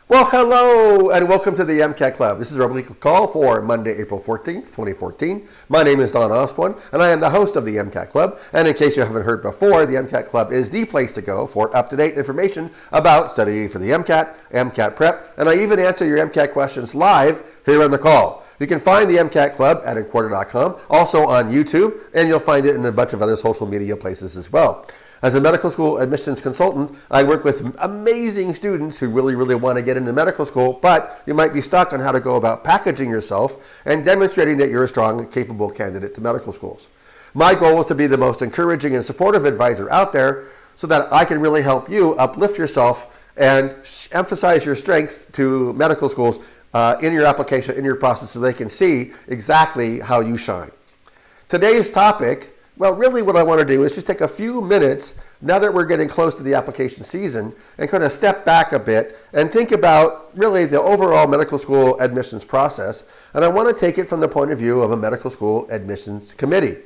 Well, hello and welcome to the MCAT Club. This is our weekly call for Monday, April 14th, 2014. My name is Don Osborne and I am the host of the MCAT Club. And in case you haven't heard before, the MCAT Club is the place to go for up-to-date information about studying for the MCAT, MCAT prep, and I even answer your MCAT questions live here on the call. You can find the MCAT Club at INQUARTA.com, also on YouTube, and you'll find it in a bunch of other social media places as well. As a medical school admissions consultant, I work with amazing students who really want to get into medical school, but you might be stuck on how to go about packaging yourself and demonstrating that you're a strong and capable candidate to medical schools. My goal is to be the most encouraging and supportive advisor out there so that I can really help you uplift yourself and emphasize your strengths to medical schools in your application, in your process, so they can see exactly how you shine. Today's topic, well, really what I want to do is just take a few minutes, now that we're getting close to the application season, and kind of step back a bit and think about really the overall medical school admissions process. And I want to take it from the point of view of a medical school admissions committee.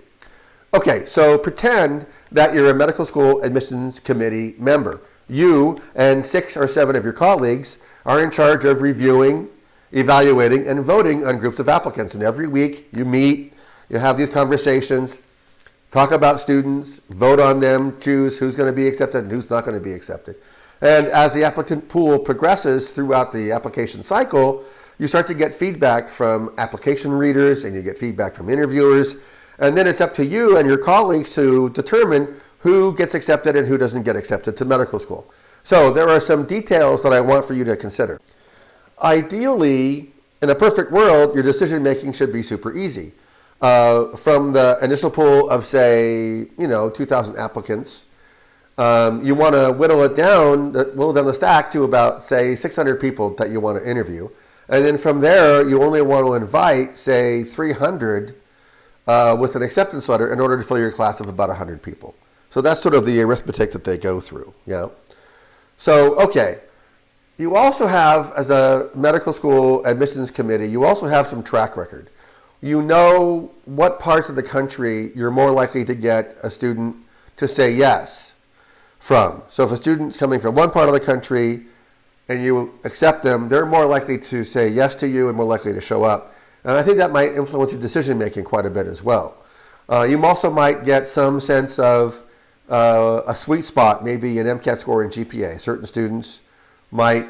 Okay, so pretend that you're a medical school admissions committee member. You and 6 or 7 of your colleagues are in charge of reviewing, evaluating, and voting on groups of applicants. And every week you meet, you have these conversations, talk about students, vote on them, choose who's going to be accepted and who's not going to be accepted. And as the applicant pool progresses throughout the application cycle, you start to get feedback from application readers and you get feedback from interviewers. And then it's up to you and your colleagues to determine who gets accepted and who doesn't get accepted to medical school. So there are some details that I want for you to consider. Ideally, in a perfect world, your decision making should be super easy. From the initial pool of, say, 2,000 applicants, you want to whittle down the stack to about, say, 600 people that you want to interview. And then from there, you only want to invite, say, 300 with an acceptance letter in order to fill your class of about 100 people. So that's sort of the arithmetic that they go through. Yeah. So, okay. You also have, as a medical school admissions committee, you also have some track record. You know what parts of the country you're more likely to get a student to say yes from. So if a student's coming from one part of the country and you accept them, they're more likely to say yes to you and more likely to show up. And I think that might influence your decision making quite a bit as well. You also might get some sense of a sweet spot, maybe an MCAT score and GPA. Certain students might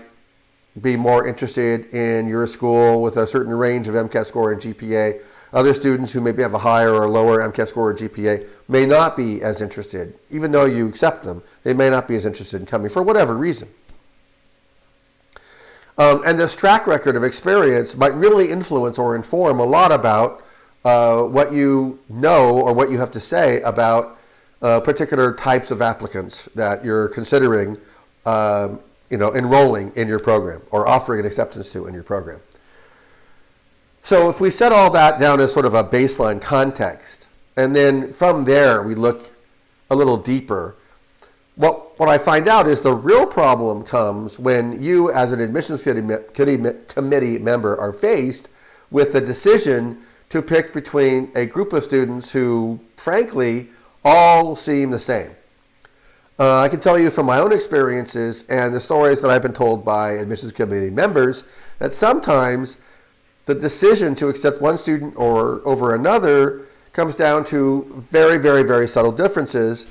be more interested in your school with a certain range of MCAT score and GPA. Other students who maybe have a higher or lower MCAT score or GPA may not be as interested. Even though you accept them, they may not be as interested in coming for whatever reason. And this track record of experience might really influence or inform a lot about what you know or what you have to say about particular types of applicants that you're considering enrolling in your program or offering an acceptance to in your program. So if we set all that down as sort of a baseline context, and then from there we look a little deeper, what I find out is the real problem comes when you as an admissions committee member are faced with the decision to pick between a group of students who, frankly, all seem the same. I can tell you from my own experiences and the stories that I've been told by admissions committee members that sometimes the decision to accept one student or over another comes down to very subtle differences,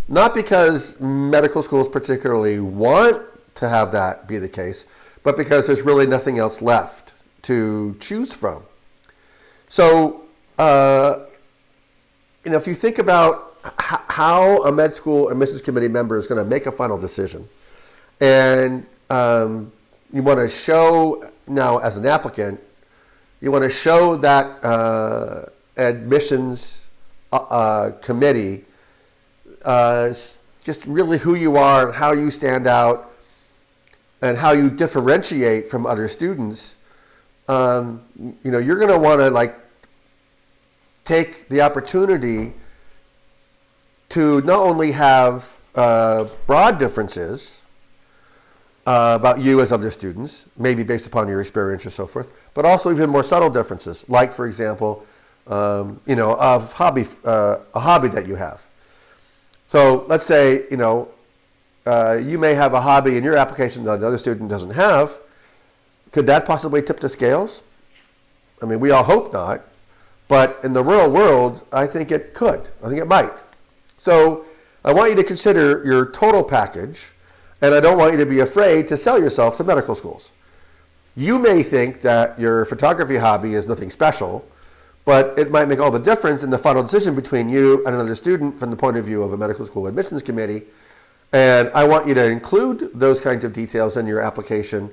not because medical schools particularly want to have that be the case, but because there's really nothing else left to choose from. So, if you think about how a med school admissions committee member is going to make a final decision, and you want to show now as an applicant, you want to show that admissions committee just really who you are and how you stand out and how you differentiate from other students. You're going to want to take the opportunity to not only have broad differences about you as other students, maybe based upon your experience or so forth, but also even more subtle differences, like, for example, a hobby that you have. So let's say, you may have a hobby in your application that another student doesn't have, Could that possibly tip the scales? I mean, we all hope not, but in the real world, I think it could. I think it might. So I want you to consider your total package, and I don't want you to be afraid to sell yourself to medical schools. You may think that your photography hobby is nothing special, but it might make all the difference in the final decision between you and another student from the point of view of a medical school admissions committee. And I want you to include those kinds of details in your application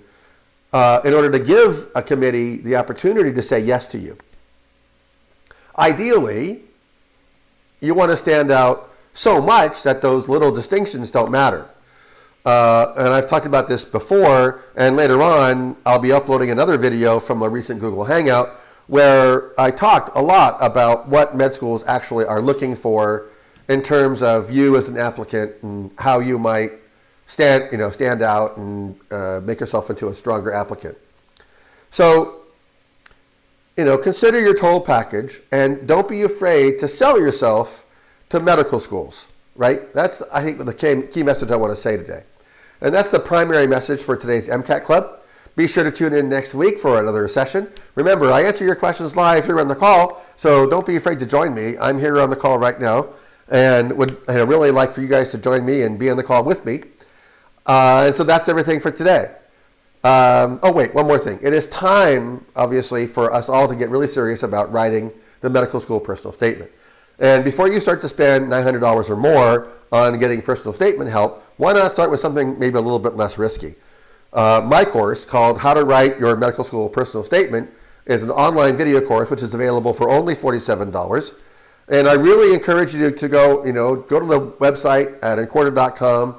in order to give a committee the opportunity to say yes to you. Ideally, you want to stand out so much that those little distinctions don't matter. And I've talked about this before, and later on I'll be uploading another video from a recent Google Hangout where I talked a lot about what med schools actually are looking for in terms of you as an applicant and how you might stand out and make yourself into a stronger applicant. So, consider your total package and don't be afraid to sell yourself to medical schools, right? That's, I think, the key message I want to say today. And that's the primary message for today's MCAT Club. Be sure to tune in next week for another session. Remember, I answer your questions live here on the call, so don't be afraid to join me. I'm here on the call right now, and I'd really like for you guys to join me and be on the call with me. And so that's everything for today. Oh wait, one more thing. It is time, obviously, for us all to get really serious about writing the medical school personal statement. And before you start to spend $900 or more on getting personal statement help, why not start with something maybe a little bit less risky? My course, called How to Write Your Medical School Personal Statement, is an online video course which is available for only $47. And I really encourage you to go to the website at INQUARTA.com,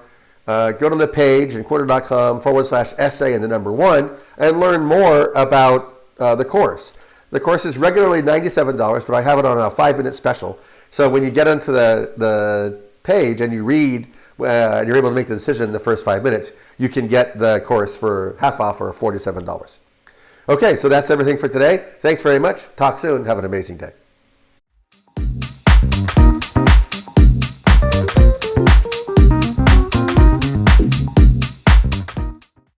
go to the page, INQUARTA.com/essay and the number 1, and learn more about the course. The course is regularly $97, but I have it on a 5-minute special. So when you get onto the page and you read, and you're able to make the decision in the first 5 minutes, you can get the course for half off or $47. Okay, so that's everything for today. Thanks very much. Talk soon. Have an amazing day.